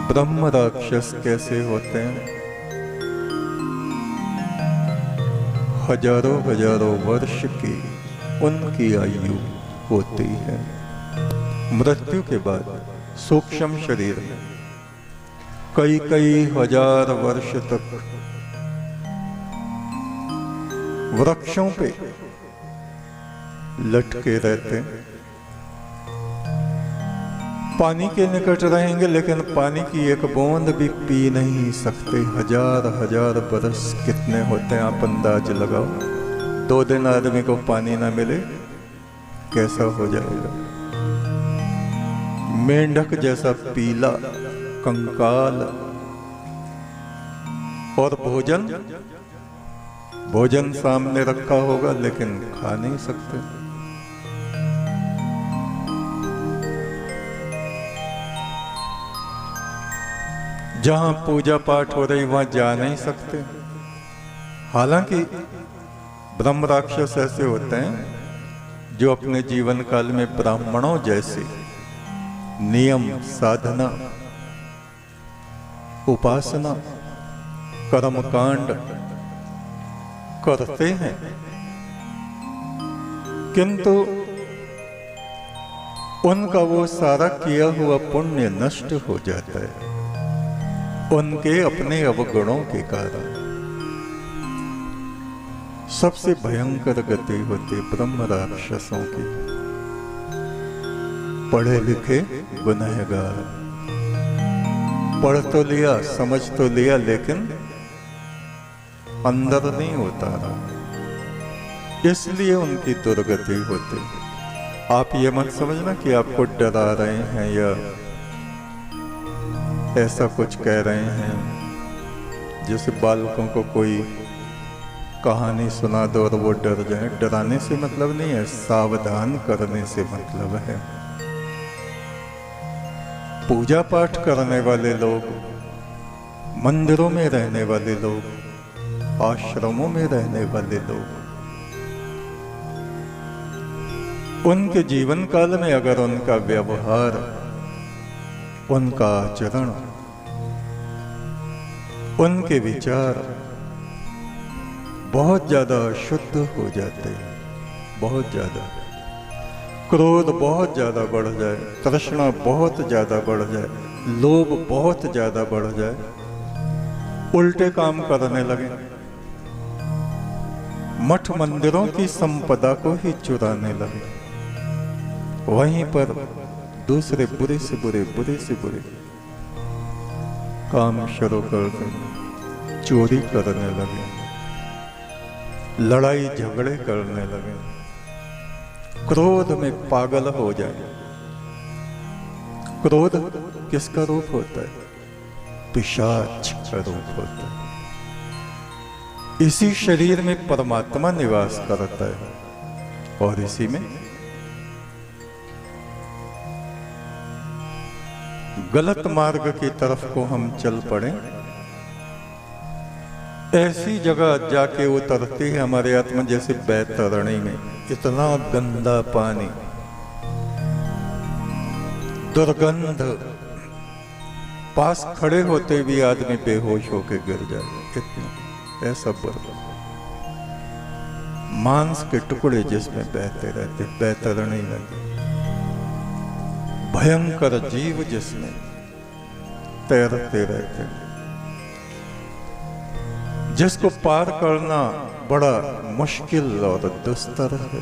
ब्रह्म राक्षस कैसे होते हैं? हजारों हजारों वर्ष की उनकी आयु होती है। मृत्यु के बाद सूक्ष्म शरीर में कई कई हजार वर्ष तक वृक्षों पे लटके रहते हैं। पानी के निकट रहेंगे लेकिन पानी की एक बूंद भी पी नहीं सकते। हजार हजार बरस कितने होते हैं आप अंदाज लगाओ। 2 दिन आदमी को पानी ना मिले कैसा हो जाएगा। मेंढक जैसा पीला कंकाल। और भोजन सामने रखा होगा लेकिन खा नहीं सकते। जहां पूजा पाठ हो रही वहां जा नहीं सकते। हालांकि ब्रह्म राक्षस ऐसे होते हैं जो अपने जीवन काल में ब्राह्मणों जैसे नियम, साधना, उपासना, कर्मकांड करते हैं, किंतु उनका वो सारा किया हुआ पुण्य नष्ट हो जाता है उनके अपने अवगुणों के कारण। सबसे भयंकर गति होती ब्रह्म राक्षसों की। पढ़े लिखे गुनहगार, पढ़ तो लिया, समझ तो लिया, लेकिन अंदर नहीं उतारा, इसलिए उनकी दुर्गति होती। आप ये मत समझना कि आपको डरा रहे हैं या ऐसा कुछ कह रहे हैं। जैसे बालकों को कोई कहानी सुना दो और वो डर जाए। डराने से मतलब नहीं है, सावधान करने से मतलब है। पूजा पाठ करने वाले लोग, मंदिरों में रहने वाले लोग, आश्रमों में रहने वाले लोग, उनके जीवन काल में अगर उनका व्यवहार, उनका आचरण, उनके विचार बहुत ज्यादा शुद्ध हो जाते हैं, बहुत ज्यादा, क्रोध बहुत ज्यादा बढ़ जाए, तृष्णा बहुत ज्यादा बढ़ जाए, लोभ बहुत ज्यादा बढ़ जाए, उल्टे काम करने लगे, मठ मंदिरों की संपदा को ही चुराने लगे, वहीं पर दूसरे बुरे से बुरे काम शुरू कर दें, चोरी करने लगे, लड़ाई झगड़े करने लगे, क्रोध में पागल हो जाए। क्रोध किसका रूप होता है? पिशाच का रूप होता है। इसी शरीर में परमात्मा निवास करता है और इसी में गलत मार्ग की तरफ को हम चल पड़े, ऐसी जगह जाके उतरती है हमारे आत्मा। जैसे बैतरणी में इतना गंदा पानी, दुर्गंध, पास खड़े होते भी आदमी बेहोश होके गिर जाए, इतना ऐसा बुरा। मांस के टुकड़े जिसमें बहते रहते, बैतरणी नदी, भयंकर जीव जिसमें तैरते रहते, जिसको पार करना बड़ा मुश्किल और दुस्तर है।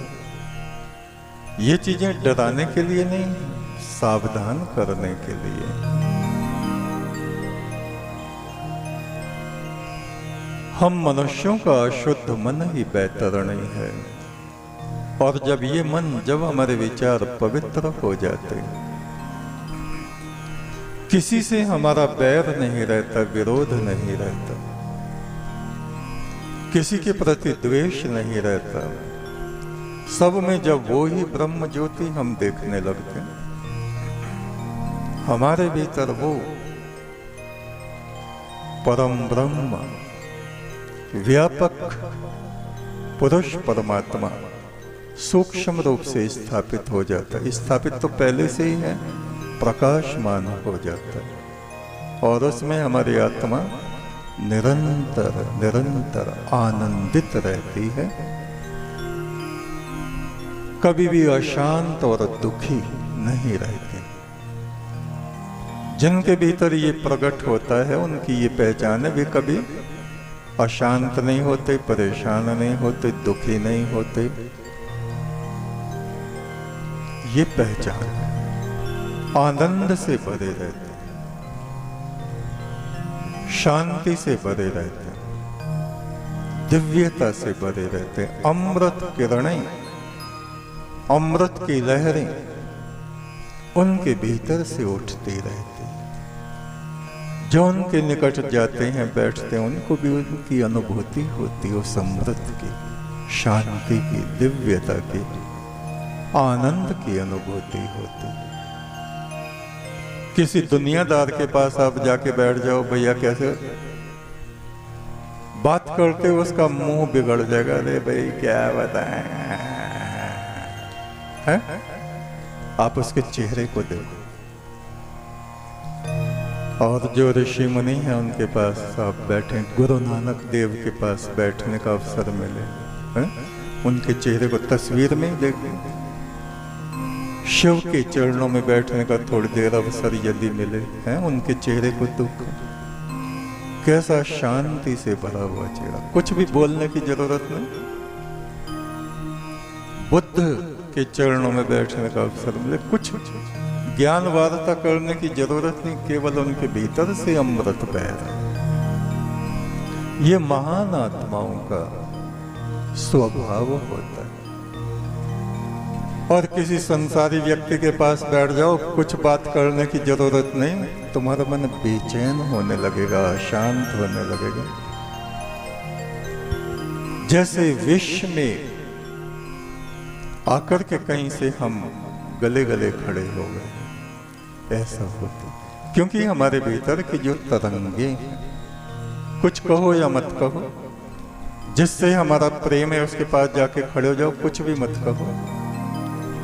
ये चीजें डराने के लिए नहीं, सावधान करने के लिए। हम मनुष्यों का शुद्ध मन ही बैतरणी है, और जब ये मन, जब हमारे विचार पवित्र हो जाते हैं, किसी से हमारा बैर नहीं रहता, विरोध नहीं रहता, किसी के प्रति द्वेष नहीं रहता, सब में जब वो ही ब्रह्म ज्योति हम देखने लगते हैं, हमारे भीतर वो परम ब्रह्म, व्यापक पुरुष परमात्मा सूक्ष्म रूप से स्थापित हो जाता है। स्थापित तो पहले से ही है, प्रकाशमान हो जाता है। और उसमें हमारी आत्मा निरंतर निरंतर आनंदित रहती है, कभी भी अशांत और दुखी नहीं रहती। जिनके भीतर ये प्रकट होता है उनकी ये पहचान है, वे कभी अशांत नहीं होते, परेशान नहीं होते, दुखी नहीं होते। ये पहचान आनंद से भरे रहते, शांति से भरे रहते, दिव्यता से भरे रहते। अमृत किरणें, अमृत की लहरें उनके भीतर से उठती रहती। जो उनके निकट जाते हैं, बैठते हैं, उनको भी उनकी अनुभूति होती, उस अमृत की, शांति की, दिव्यता की, आनंद की अनुभूति होती। किसी दुनियादार के पास आप जाके बैठ जाओ, भैया कैसे बात करते हो, उसका मुंह बिगड़ जाएगा, अरे भाई क्या बताएं है? आप उसके चेहरे को देखो। और जो ऋषि मुनि हैं उनके पास आप बैठे, गुरु नानक देव के पास बैठने का अवसर मिले है? उनके चेहरे को तस्वीर में ही देखें। शिव के चरणों में बैठने का थोड़ी देर अवसर यदि मिले हैं, उनके चेहरे को दुख, कैसा शांति से भरा हुआ चेहरा, कुछ भी बोलने की जरूरत नहीं। बुद्ध के चरणों में बैठने का अवसर मिले, कुछ ज्ञान वार्ता करने की जरूरत नहीं, केवल उनके भीतर से अमृत बह रहा। ये महान आत्माओं का स्वभाव होता है। और किसी संसारी व्यक्ति के पास बैठ जाओ, कुछ बात करने की जरूरत नहीं, तुम्हारा मन बेचैन होने लगेगा, अशांत होने लगेगा। जैसे विश्व में आकर के कहीं से हम गले गले खड़े हो गए, ऐसा होता। क्योंकि हमारे भीतर की जो तरंगे हैं, कुछ कहो या मत कहो, जिससे हमारा प्रेम है उसके पास जाके खड़े हो जाओ, कुछ भी मत कहो,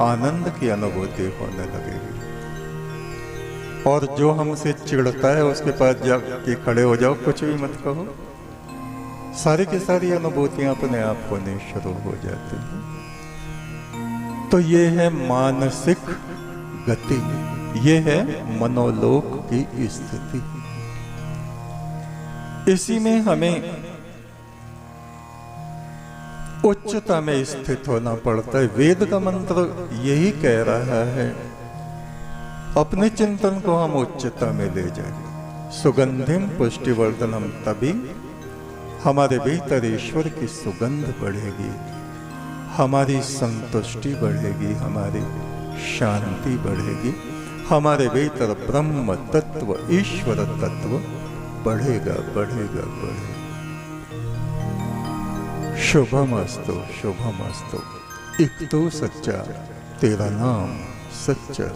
आनंद की अनुभूति होने लगेगी। और जो हमसे चिढ़ता है उसके पास जाके खड़े हो जाओ, कुछ भी मत कहो, सारी की सारी अनुभूतियां अपने आप होने शुरू हो जाती हैं। तो ये है मानसिक गति, ये है मनोलोक की स्थिति। इसी में हमें उच्चता में स्थित होना पड़ता है। वेद का मंत्र यही कह रहा है, अपने चिंतन को हम उच्चता में ले जाए। सुगंधिम पुष्टिवर्धनम, तभी हमारे भीतर ईश्वर की सुगंध बढ़ेगी, हमारी संतुष्टि बढ़ेगी, हमारी शांति बढ़ेगी, हमारे भीतर ब्रह्म तत्व, ईश्वर तत्व बढ़ेगा बढ़ेगा बढ़ेगा। शुभमस्तु शुभमस्तु। एक तो सच्चा, तेरा नाम सच्चा।